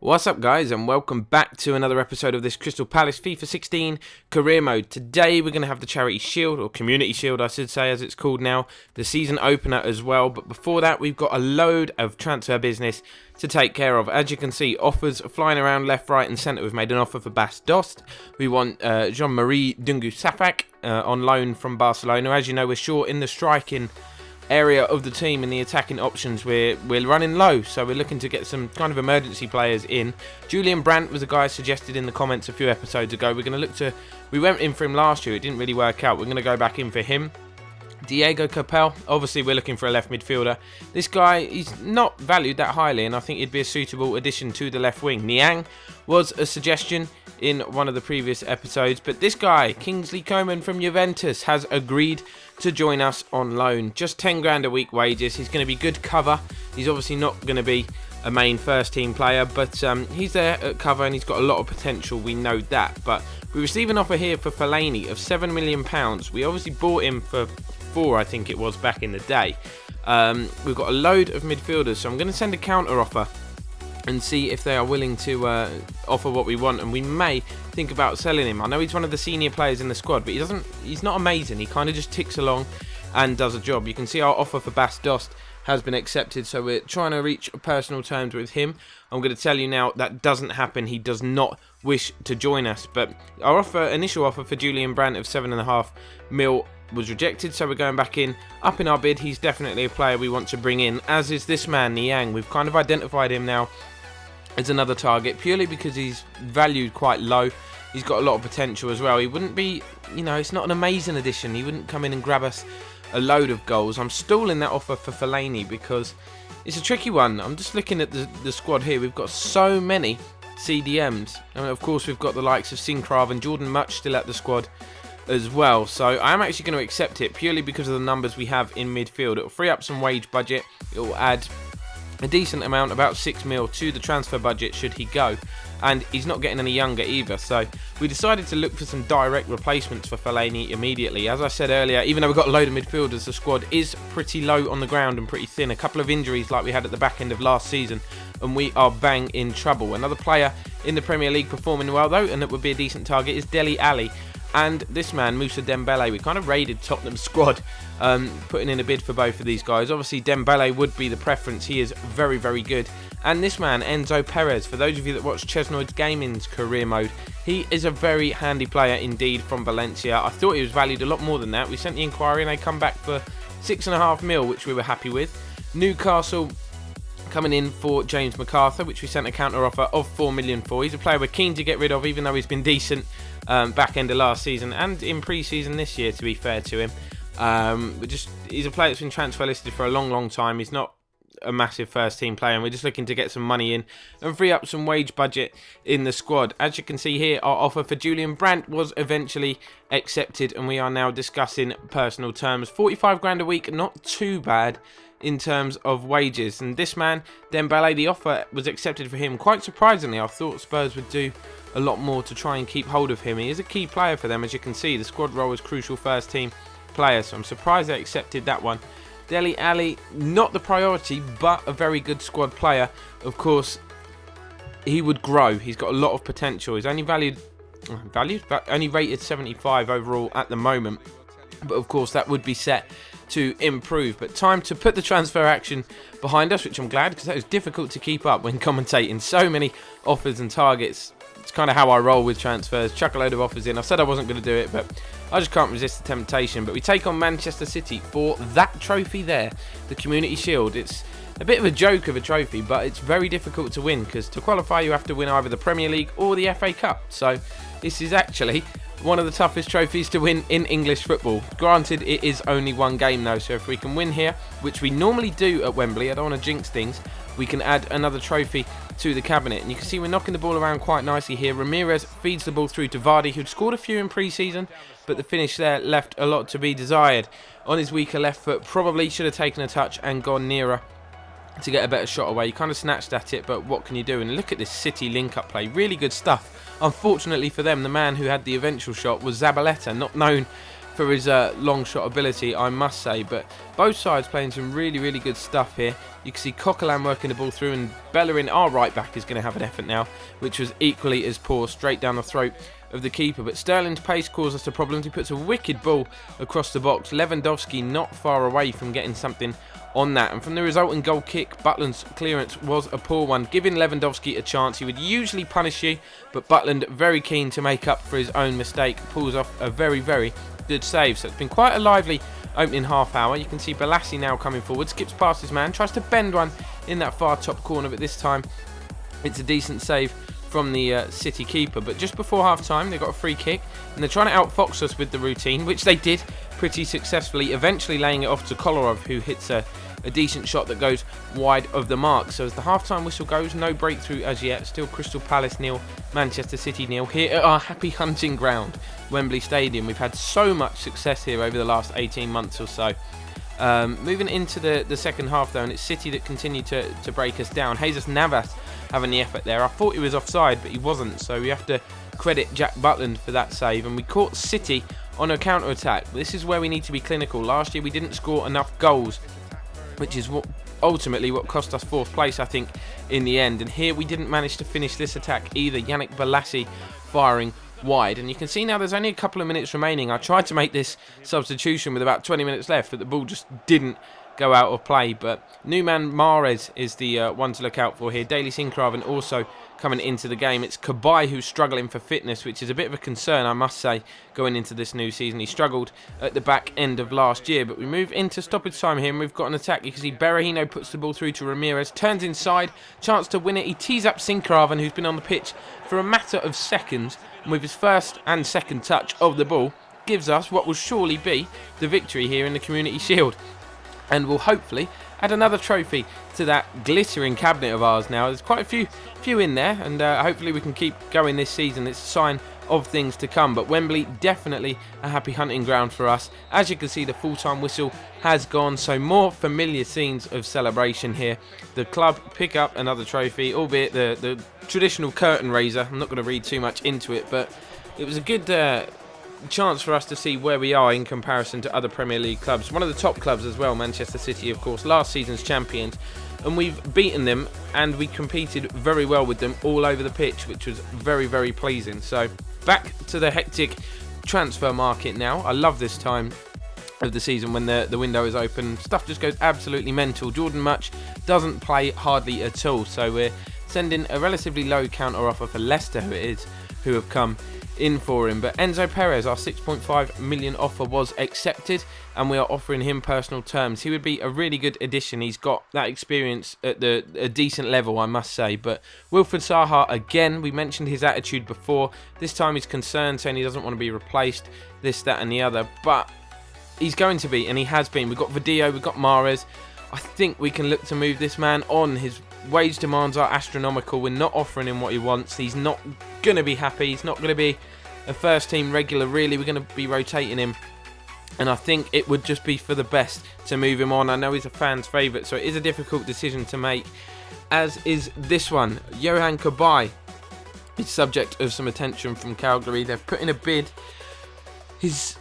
What's up guys, and welcome back to another episode of this Crystal Palace FIFA 16 career mode. Today we're going to have the Charity Shield, or Community Shield I should say as it's called now, the season opener as well. But before that we've got a load of transfer business to take care of. As you can see, offers flying around left, right and centre. We've made an offer for Bas Dost. We want Jean-Marie Dungu-Safak on loan from Barcelona. As you know, we're short in the striking area of the team. In the attacking options we're running low, so we're looking to get some kind of emergency players in. Julian Brandt was a guy suggested in the comments a few episodes ago. We're going to look to, we went in for him last year, it didn't really work out. We're going to go back in for him. Diego Capel, obviously we're looking for a left midfielder. This guy, he's not valued that highly and I think he'd be a suitable addition to the left wing. Niang was a suggestion in one of the previous episodes, but this guy, Kingsley Coman from Juventus, has agreed to join us on loan. Just 10 grand a week wages. He's going to be good cover. He's obviously not going to be a main first team player, but he's there at cover and he's got a lot of potential, we know that. But we received an offer here for Fellaini of £7 million. We obviously bought him for 4, I think it was, back in the day. We've got a load of midfielders, so I'm going to send a counter offer and see if they are willing to offer what we want, and we may think about selling him. I know he's one of the senior players in the squad, but he's not amazing. He kind of just ticks along and does a job. You can see our offer for Bas Dost has been accepted, so we're trying to reach personal terms with him. I'm going to tell you now that doesn't happen. He does not wish to join us, but our initial offer for Julian Brandt of £7.5 million was rejected, so we're going back in, up in our bid. He's definitely a player we want to bring in, as is this man Niang. We've kind of identified him now as another target, purely because he's valued quite low. He's got a lot of potential as well. He wouldn't be, it's not an amazing addition. He wouldn't come in and grab us a load of goals. I'm stalling that offer for Fellaini because it's a tricky one. I'm just looking at the squad here. We've got so many CDMs, and of course we've got the likes of Sinkrav and Jordan Much still at the squad as well. So I'm actually going to accept it purely because of the numbers we have in midfield. It'll free up some wage budget. It'll add a decent amount, about 6 mil, to the transfer budget should he go, and he's not getting any younger either. So we decided to look for some direct replacements for Fellaini immediately. As I said earlier, even though we've got a load of midfielders, the squad is pretty low on the ground and pretty thin. A couple of injuries like we had at the back end of last season, and we are bang in trouble. Another player in the Premier League performing well though, and that would be a decent target, is Dele Alli. And this man, Moussa Dembele. We kind of raided Tottenham's squad, putting in a bid for both of these guys. Obviously, Dembele would be the preference. He is very, very good. And this man, Enzo Perez, for those of you that watch Chesnoid's Gaming's career mode, he is a very handy player indeed from Valencia. I thought he was valued a lot more than that. We sent the inquiry and they come back for £6.5 million, which we were happy with. Newcastle coming in for James MacArthur, which we sent a counter offer of £4 million for. He's a player we're keen to get rid of, even though he's been decent back end of last season and in pre-season this year, to be fair to him. He's a player that's been transfer listed for a long time. He's not a massive first team player, and we're just looking to get some money in and free up some wage budget in the squad. As you can see here, our offer for Julian Brandt was eventually accepted, and we are now discussing personal terms. 45 grand a week, not too bad in terms of wages. And this man, Dembele, the offer was accepted for him. Quite surprisingly, I thought Spurs would do a lot more to try and keep hold of him. He is a key player for them. As you can see, the squad role is crucial first team player, so I'm surprised they accepted that one. Dele Alli, not the priority, but a very good squad player. Of course, he would grow. He's got a lot of potential. He's only only rated 75 overall at the moment, but of course that would be set to improve. But time to put the transfer action behind us, which I'm glad, because that was difficult to keep up when commentating so many offers and targets. It's kind of how I roll with transfers. Chuck a load of offers in. I said I wasn't going to do it, but I just can't resist the temptation. But we take on Manchester City for that trophy there, the Community Shield. It's a bit of a joke of a trophy, but it's very difficult to win, because to qualify you have to win either the Premier League or the FA Cup. So this is actually one of the toughest trophies to win in English football. Granted, it is only one game though, so if we can win here, which we normally do at Wembley, I don't want to jinx things, we can add another trophy to the cabinet. And you can see we're knocking the ball around quite nicely here. Ramirez feeds the ball through to Vardy, who'd scored a few in pre-season, but the finish there left a lot to be desired. On his weaker left foot, probably should have taken a touch and gone nearer to get a better shot away. He kind of snatched at it, but what can you do? And look at this City link-up play. Really good stuff. Unfortunately for them, the man who had the eventual shot was Zabaleta, not known for his long shot ability, I must say. But both sides playing some really good stuff here. You can see Coquelin working the ball through, and Bellerin, our right back, is going to have an effort now, which was equally as poor, straight down the throat of the keeper. But Sterling's pace caused us a problem. He puts a wicked ball across the box. Lewandowski not far away from getting something on that, and from the resulting goal kick, Butland's clearance was a poor one, giving Lewandowski a chance. He would usually punish you, but Butland, very keen to make up for his own mistake, pulls off a very good save. So it's been quite a lively opening half hour. You can see Balassi now coming forward, skips past his man, tries to bend one in that far top corner, but this time it's a decent save from the City keeper. But just before half time, they got a free kick, and they're trying to outfox us with the routine, which they did pretty successfully, eventually laying it off to Kolarov, who hits a decent shot that goes wide of the mark. So as the half-time whistle goes, no breakthrough as yet. Still Crystal Palace 0, Manchester City 0 here at our happy hunting ground, Wembley Stadium. We've had so much success here over the last 18 months or so. Moving into the second half though, and it's City that continue to break us down. Jesus Navas having the effort there. I thought he was offside, but he wasn't, so we have to credit Jack Butland for that save. And we caught City on a counter-attack. This is where we need to be clinical. Last year we didn't score enough goals, which is what ultimately what cost us 4th place, I think, in the end. And here we didn't manage to finish this attack either. Yannick Balassi firing wide, and you can see now there's only a couple of minutes remaining. I tried to make this substitution with about 20 minutes left, but the ball just didn't go out of play. But Numan Mahrez is the one to look out for here. Daily Sinkgraven also coming into the game. It's Cabaye who's struggling for fitness, which is a bit of a concern, I must say, going into this new season. He struggled at the back end of last year, but we move into stoppage time here, and we've got an attack. You can see Berahino puts the ball through to Ramirez, turns inside, chance to win it. He tees up Sinkgraven, who's been on the pitch for a matter of seconds, and with his first and second touch of the ball, gives us what will surely be the victory here in the Community Shield, and will hopefully add another trophy to that glittering cabinet of ours now. There's quite a few in there, and hopefully we can keep going this season. It's a sign of things to come. But Wembley, definitely a happy hunting ground for us. As you can see, the full-time whistle has gone, so more familiar scenes of celebration here. The club pick up another trophy, albeit the traditional curtain raiser. I'm not going to read too much into it, but it was a good chance for us to see where we are in comparison to other Premier League clubs. One of the top clubs as well, Manchester City, of course, last season's champions, and we've beaten them, and we competed very well with them all over the pitch, which was very pleasing. So back to the hectic transfer market now. I love this time of the season when the window is open. Stuff just goes absolutely mental. Jordan Much doesn't play hardly at all, so we're sending a relatively low counter offer for Leicester, who have come in for him. But Enzo Perez, our 6.5 million offer, was accepted, and we are offering him personal terms. He would be a really good addition. He's got that experience at a decent level, I must say. But Wilfried Zaha, again, we mentioned his attitude before. This time he's concerned, saying he doesn't want to be replaced, this, that and the other. But he's going to be, and he has been. We've got Vidio, we've got Mahrez. I think we can look to move this man on. His wage demands are astronomical. We're not offering him what he wants. He's not going to be happy. He's not going to be a first team regular, really. We're going to be rotating him, and I think it would just be for the best to move him on. I know he's a fan's favourite, so it is a difficult decision to make, as is this one. Yohan Cabaye is subject of some attention from Calgary. They've put in a bid. He's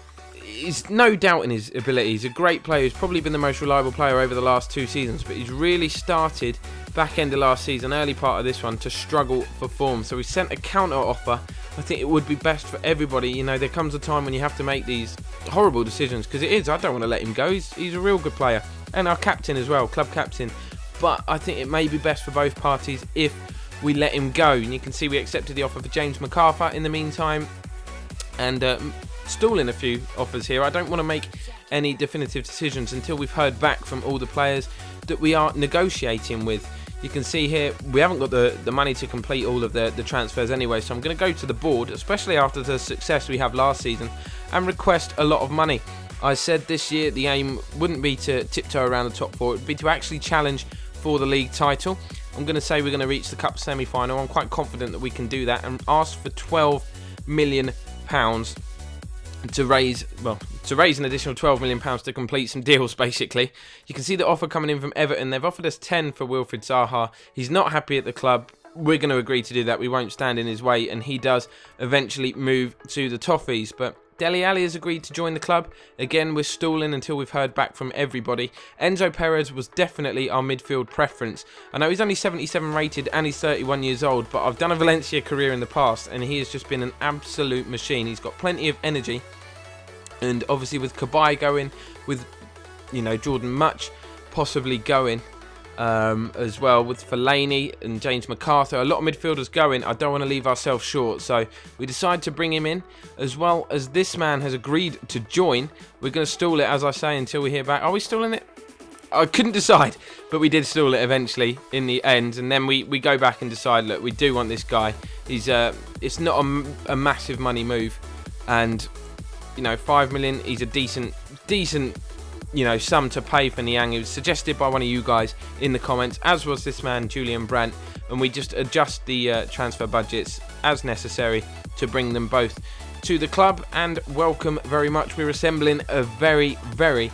no doubt in his ability. He's a great player. He's probably been the most reliable player over the last 2 seasons, but he's really started back end of last season, early part of this one, to struggle for form. So we sent a counter offer. I think it would be best for everybody. You know, there comes a time when you have to make these horrible decisions, because it is. I don't want to let him go. He's a real good player, and our captain as well, club captain. But I think it may be best for both parties if we let him go. And you can see we accepted the offer for James McArthur in the meantime, and stalling a few offers here. I don't want to make any definitive decisions until we've heard back from all the players that we are negotiating with. You can see here we haven't got the money to complete all of the transfers anyway, so I'm going to go to the board, especially after the success we have last season, and request a lot of money. I said this year the aim wouldn't be to tiptoe around the top 4, it would be to actually challenge for the league title. I'm going to say we're going to reach the cup semi-final. I'm quite confident that we can do that, and ask for £12 million to raise an additional £12 million to complete some deals, basically. You can see the offer coming in from Everton. They've offered us 10 for Wilfried Zaha. He's not happy at the club. We're going to agree to do that. We won't stand in his way, and he does eventually move to the Toffees. But Dele Alli has agreed to join the club. Again, we're stalling until we've heard back from everybody. Enzo Perez was definitely our midfield preference. I know he's only 77 rated and he's 31 years old, but I've done a Valencia career in the past and he has just been an absolute machine. He's got plenty of energy, and obviously with Cabaye going, with Jordan Much possibly going as well, with Fellaini and James MacArthur, a lot of midfielders going. I don't want to leave ourselves short, so we decided to bring him in, as well as this man has agreed to join. We're going to stall it, as I say, until we hear back. Are we stalling it? I couldn't decide, but we did stall it eventually in the end, and then we go back and decide, look, we do want this guy. He's it's not a massive money move, and 5 million, he's a decent sum to pay for Niang. It was suggested by one of you guys in the comments, as was this man Julian Brandt, and we just adjust the transfer budgets as necessary to bring them both to the club. And welcome very much. We're assembling a very, very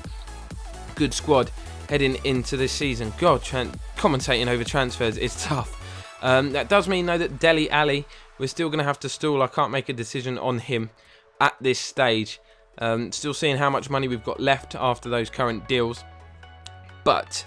good squad heading into this season. God, commentating over transfers is tough. That does mean though that Dele Alli, we're still going to have to stall. I can't make a decision on him at this stage. Still seeing how much money we've got left after those current deals. But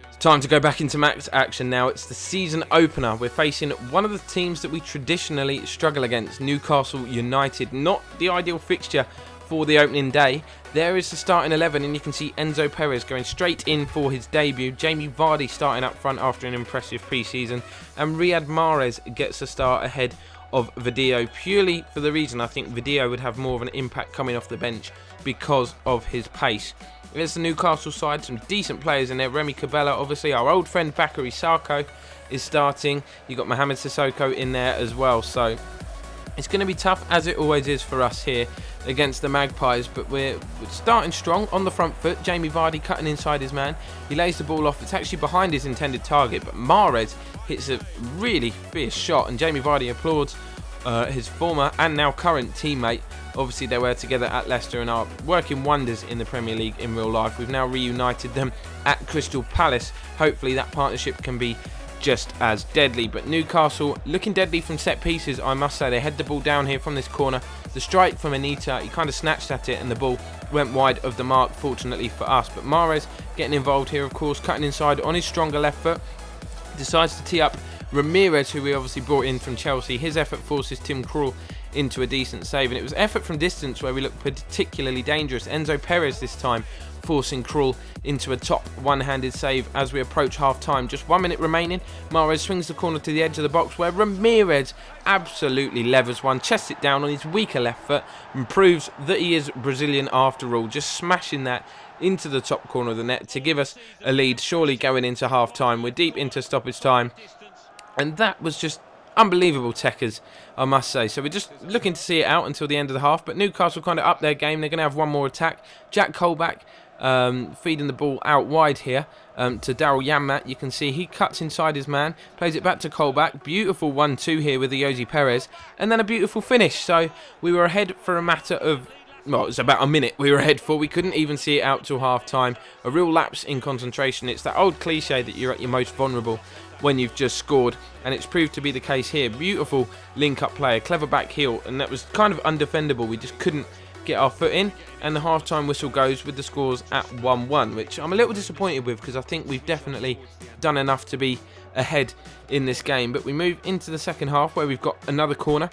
it's time to go back into max action now. It's the season opener. We're facing one of the teams that we traditionally struggle against, Newcastle United. Not the ideal fixture for the opening day. There is the starting 11, and you can see Enzo Perez going straight in for his debut. Jamie Vardy starting up front after an impressive pre-season. And Riyad Mahrez gets a start ahead of Video, purely for the reason I think Video would have more of an impact coming off the bench because of his pace. There's the Newcastle side, some decent players in there. Remy Cabella, obviously our old friend Bakary Sarko is starting. You've got Mohamed Sissoko in there as well, so it's going to be tough, as it always is for us here against the Magpies, but we're starting strong on the front foot. Jamie Vardy cutting inside his man. He lays the ball off. It's actually behind his intended target, but Mahrez hits a really fierce shot, and Jamie Vardy applauds his former and now current teammate. Obviously, they were together at Leicester and are working wonders in the Premier League in real life. We've now reunited them at Crystal Palace. Hopefully, that partnership can be just as deadly. But Newcastle looking deadly from set pieces, I must say. They head the ball down here from this corner. The strike from Anita, he kind of snatched at it and the ball went wide of the mark, fortunately for us. But Mahrez getting involved here, of course, cutting inside on his stronger left foot. Decides to tee up Ramirez, who we obviously brought in from Chelsea. His effort forces Tim Krul into a decent save, and it was effort from distance where we looked particularly dangerous. Enzo Perez this time forcing Krul into a top one-handed save as we approach half-time. Just 1 minute remaining. Mahrez swings the corner to the edge of the box where Ramirez absolutely levers one, chests it down on his weaker left foot, and proves that he is Brazilian after all, just smashing that into the top corner of the net to give us a lead, surely going into half-time. We're deep into stoppage time, and that was just unbelievable, Techers, I must say. So we're just looking to see it out until the end of the half, but Newcastle kind of up their game. They're going to have one more attack. Jack Colback feeding the ball out wide here to Daryl Yanmat. You can see he cuts inside his man, plays it back to Colback. Beautiful 1-2 here with the Yosi Perez, and then a beautiful finish. So we were ahead for a matter of, well, it was about a minute we were ahead for. We couldn't even see it out till half-time. A real lapse in concentration. It's that old cliche that you're at your most vulnerable when you've just scored, and it's proved to be the case here. Beautiful link-up play, a clever back heel, and that was kind of undefendable. We just couldn't get our foot in, and the half-time whistle goes with the scores at 1-1, which I'm a little disappointed with because I think we've definitely done enough to be ahead in this game. But we move into the second half where we've got another corner.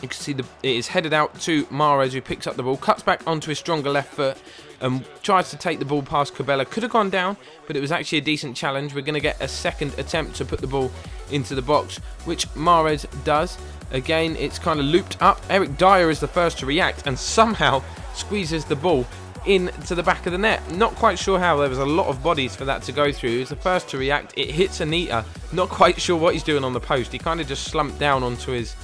You can see it is headed out to Mahrez, who picks up the ball, cuts back onto his stronger left foot, and tries to take the ball past Cabella. Could have gone down, but it was actually a decent challenge. We're going to get a second attempt to put the ball into the box, which Mahrez does. Again, it's kind of looped up. Eric Dyer is the first to react and somehow squeezes the ball into the back of the net. Not quite sure how. There was a lot of bodies for that to go through. He was the first to react. It hits Anita. Not quite sure what he's doing on the post. He kind of just slumped down onto his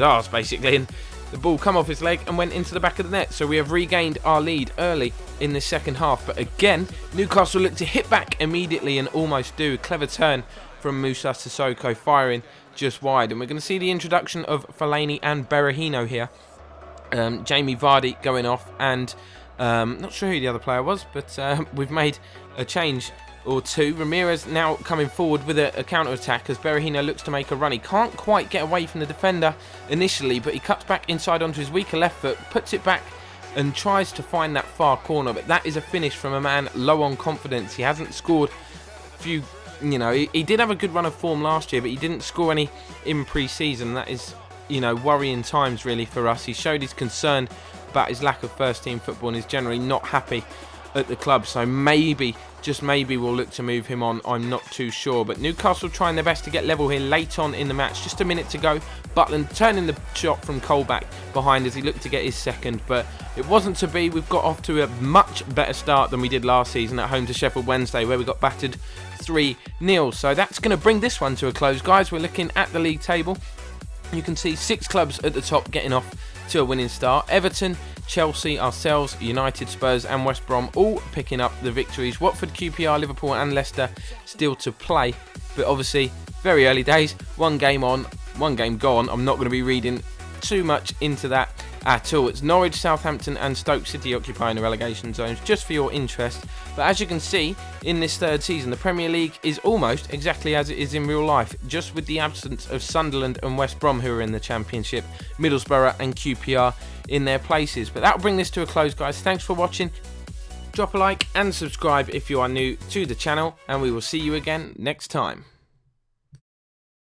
arse basically, and the ball come off his leg and went into the back of the net. So we have regained our lead early in the second half, but again Newcastle look to hit back immediately and almost do. A clever turn from Moussa Sissoko, firing just wide, and we're going to see the introduction of Fellaini and Berahino here. Jamie Vardy going off, and not sure who the other player was, but we've made a change or two. Ramirez now coming forward with a counter-attack as Berahino looks to make a run. He can't quite get away from the defender initially, but he cuts back inside onto his weaker left foot, puts it back and tries to find that far corner. But that is a finish from a man low on confidence. He hasn't scored a few, he did have a good run of form last year, but he didn't score any in pre-season. That is, worrying times really for us. He showed his concern about his lack of first-team football and is generally not happy at the club, so maybe, just maybe, we'll look to move him on. I'm not too sure, but Newcastle trying their best to get level here late on in the match. Just a minute to go. Butland turning the shot from Colback behind as he looked to get his second, but it wasn't to be. We've got off to a much better start than we did last season at home to Sheffield Wednesday, where we got battered 3-0. So that's going to bring this one to a close, guys. We're looking at the league table. You can see 6 clubs at the top getting off to a winning start. Everton, Chelsea, ourselves, United, Spurs and West Brom all picking up the victories. Watford, QPR, Liverpool and Leicester still to play. But obviously, very early days. One game on, one game gone. I'm not going to be reading too much into that at all. It's Norwich, Southampton and Stoke City occupying the relegation zones, just for your interest. But as you can see, in this third season, the Premier League is almost exactly as it is in real life, just with the absence of Sunderland and West Brom, who are in the Championship, Middlesbrough and QPR in their places. But that'll bring this to a close, guys. Thanks for watching. Drop a like and subscribe if you are new to the channel, and we will see you again next time.